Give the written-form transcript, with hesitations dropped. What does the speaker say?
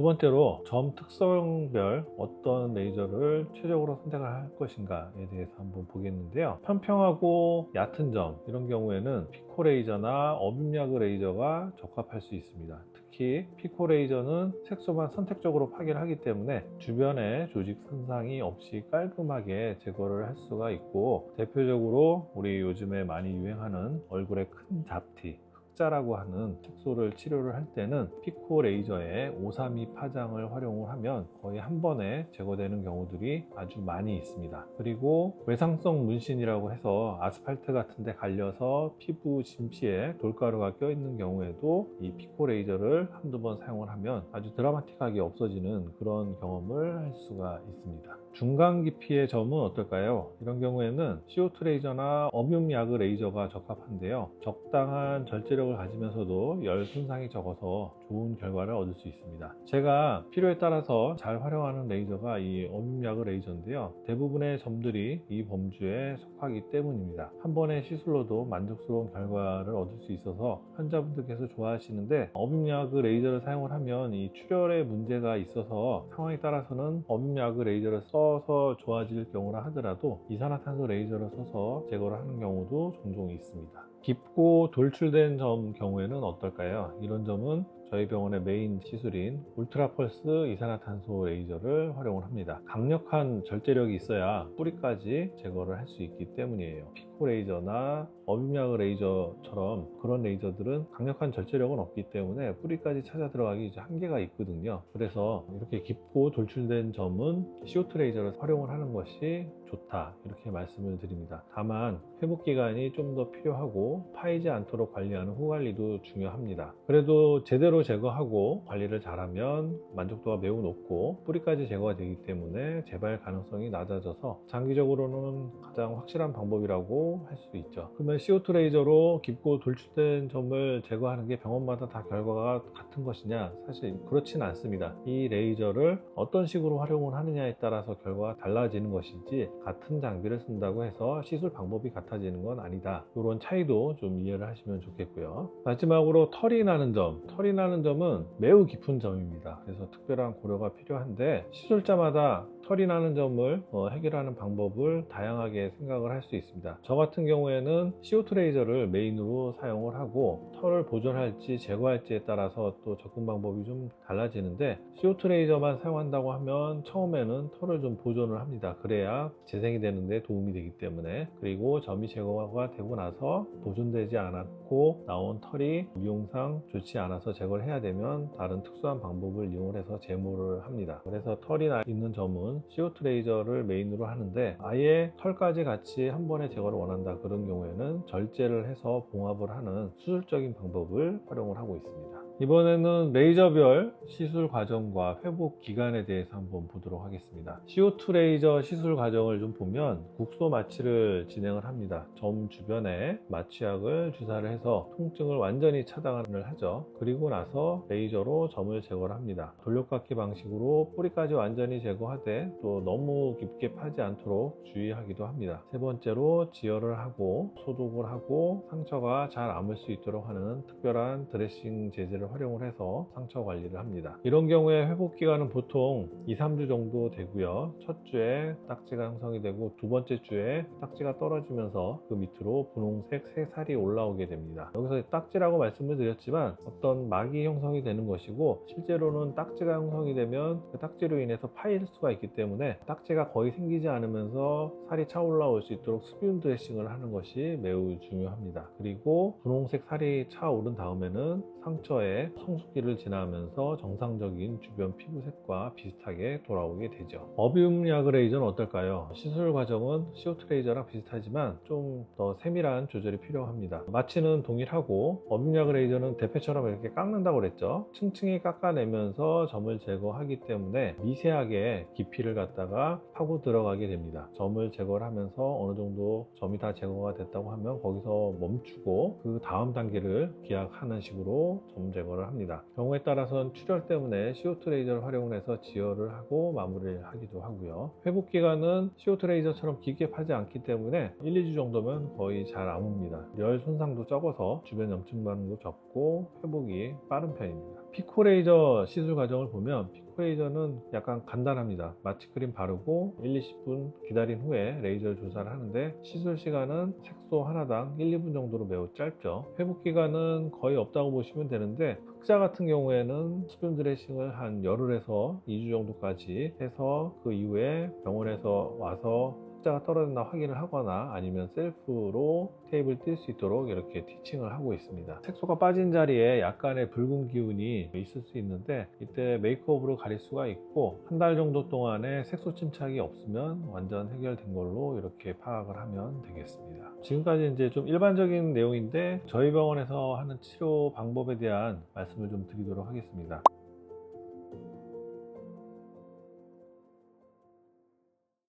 두 번째로 점 특성별 어떤 레이저를 최적으로 선택을 할 것인가에 대해서 한번 보겠는데요. 평평하고 얕은 점, 이런 경우에는 피코 레이저나 어빔야그 레이저가 적합할 수 있습니다. 특히 피코 레이저는 색소만 선택적으로 파괴를 하기 때문에 주변에 조직 손상이 없이 깔끔하게 제거를 할 수가 있고, 대표적으로 우리 요즘에 많이 유행하는 얼굴에 큰 잡티, 흑자라고 하는 색소를 치료를 할 때는 피코 레이저의 532 파장을 활용을 하면 거의 한 번에 제거되는 경우들이 아주 많이 있습니다. 그리고 외상성 문신이라고 해서 아스팔트 같은 데 갈려서 피부 진피에 돌가루가 껴 있는 경우에도 이 피코 레이저를 한두 번 사용을 하면 아주 드라마틱하게 없어지는 그런 경험을 할 수가 있습니다. 중간 깊이의 점은 어떨까요? 이런 경우에는 CO2 레이저나 어뮴 야그 레이저가 적합한데요. 적당한 절제력을 가지면서도 열 손상이 적어서 좋은 결과를 얻을 수 있습니다. 제가 필요에 따라서 잘 활용하는 레이저가 이 어뮴 야그 레이저인데요. 대부분의 점들이 이 범주에 속하기 때문입니다. 한 번의 시술로도 만족스러운 결과를 얻을 수 있어서 환자분들께서 좋아하시는데, 어뮴 야그 레이저를 사용을 하면 이 출혈에 문제가 있어서 상황에 따라서는 어뮴 야그 레이저를 써서 좋아질 경우라 하더라도 이산화탄소 레이저를 써서 제거를 하는 경우도 종종 있습니다. 깊고 돌출된 점 경우에는 어떨까요? 이런 점은 저희 병원의 메인 시술인 울트라펄스 이산화탄소 레이저를 활용을 합니다. 강력한 절제력이 있어야 뿌리까지 제거를 할 수 있기 때문이에요. 피코 레이저나 어뮴 야그 레이저처럼 그런 레이저들은 강력한 절제력은 없기 때문에 뿌리까지 찾아 들어가기 이제 한계가 있거든요. 그래서 이렇게 깊고 돌출된 점은 CO2 레이저를 활용을 하는 것이 좋다, 이렇게 말씀을 드립니다. 다만 회복 기간이 좀 더 필요하고 파이지 않도록 관리하는 후관리도 중요합니다. 그래도 제대로 제거하고 관리를 잘하면 만족도가 매우 높고 뿌리까지 제거가 되기 때문에 재발 가능성이 낮아져서 장기적으로는 가장 확실한 방법이라고 할 수 있죠. 그러면 CO2 레이저로 깊고 돌출된 점을 제거하는 게 병원마다 다 결과가 같은 것이냐? 사실 그렇진 않습니다. 이 레이저를 어떤 식으로 활용을 하느냐에 따라서 결과가 달라지는 것이지, 같은 장비를 쓴다고 해서 시술 방법이 같아지는 건 아니다. 이런 차이도 좀 이해를 하시면 좋겠고요. 마지막으로 털이 나는 점. 털이 나는 점은 매우 깊은 점입니다. 그래서 특별한 고려가 필요한데, 시술자마다 털이 나는 점을 해결하는 방법을 다양하게 생각을 할 수 있습니다. 저 같은 경우에는 CO2 레이저를 메인으로 사용을 하고, 털을 보존할지 제거할지에 따라서 또 접근 방법이 좀 달라지는데, CO2 레이저만 사용한다고 하면 처음에는 털을 좀 보존을 합니다. 그래야 재생이 되는데 도움이 되기 때문에. 그리고 점이 제거가 되고 나서 보존되지 않았고 나온 털이 미용상 좋지 않아서 제거를 해야 되면 다른 특수한 방법을 이용해서 제모를 합니다. 그래서 털이 나 있는 점은 CO2 레이저를 메인으로 하는데, 아예 털까지 같이 한 번에 제거를 원한다 그런 경우에는 절제를 해서 봉합을 하는 수술적인 방법을 활용을 하고 있습니다. 이번에는 레이저별 시술 과정과 회복 기간에 대해서 한번 보도록 하겠습니다. CO2 레이저 시술 과정을 좀 보면 국소 마취를 진행을 합니다. 점 주변에 마취약을 주사를 해서 통증을 완전히 차단을 하죠. 그리고 나서 레이저로 점을 제거를 합니다. 돌려깎기 방식으로 뿌리까지 완전히 제거하되 또 너무 깊게 파지 않도록 주의하기도 합니다. 세 번째로 지혈을 하고 소독을 하고 상처가 잘 아물 수 있도록 하는 특별한 드레싱 재질을 활용을 해서 상처 관리를 합니다. 이런 경우에 회복 기간은 보통 2-3주 정도 되고요. 첫 주에 딱지가 형성이 되고 두 번째 주에 딱지가 떨어지면서 그 밑으로 분홍색 새살이 올라오게 됩니다. 여기서 딱지라고 말씀을 드렸지만 어떤 막이 형성이 되는 것이고, 실제로는 딱지가 형성이 되면 그 딱지로 인해서 파일 수가 있기 때문에 딱지가 거의 생기지 않으면서 살이 차 올라올 수 있도록 수분 드레싱을 하는 것이 매우 중요합니다. 그리고 분홍색 살이 차 오른 다음에는 상처에 성숙기를 지나면서 정상적인 주변 피부색과 비슷하게 돌아오게 되죠. 어뮴 야그 레이저는 어떨까요? 시술 과정은 CO2 레이저랑 비슷하지만 좀 더 세밀한 조절이 필요합니다. 마취는 동일하고 어뮴 야그 레이저는 대패처럼 이렇게 깎는다고 그랬죠. 층층이 깎아내면서 점을 제거하기 때문에 미세하게 깊이를 갖다가 파고 들어가게 됩니다. 점을 제거를 하면서 어느 정도 점이 다 제거가 됐다고 하면 거기서 멈추고 그 다음 단계를 기약하는 식으로 점 제거를 합니다. 경우에 따라서는 출혈 때문에 CO2 레이저를 활용해서 지혈을 하고 마무리를 하기도 하고요. 회복 기간은 CO2 레이저처럼 깊게 파지 않기 때문에 1-2주 정도면 거의 잘 아뭅니다. 열 손상도 적어서 주변 염증 반응도 적고 회복이 빠른 편입니다. 피코레이저 시술 과정을 보면 피코레이저는 약간 간단합니다. 마취크림 바르고 1-20분 기다린 후에 레이저 주사를 하는데 시술 시간은 색소 하나당 1-2분 정도로 매우 짧죠. 회복 기간은 거의 없다고 보시면 되는데 흑자 같은 경우에는 수분 드레싱을 한 열흘에서 2주 정도까지 해서 그 이후에 병원에서 와서 흑자가 떨어졌나 확인을 하거나 아니면 셀프로 테이프를 뛸 수 있도록 이렇게 티칭을 하고 있습니다. 색소가 빠진 자리에 약간의 붉은 기운이 있을 수 있는데 이때 메이크업으로 가릴 수가 있고 한 달 정도 동안에 색소 침착이 없으면 완전 해결된 걸로 이렇게 파악을 하면 되겠습니다. 지금까지 이제 좀 일반적인 내용인데 저희 병원에서 하는 치료 방법에 대한 말씀을 좀 드리도록 하겠습니다.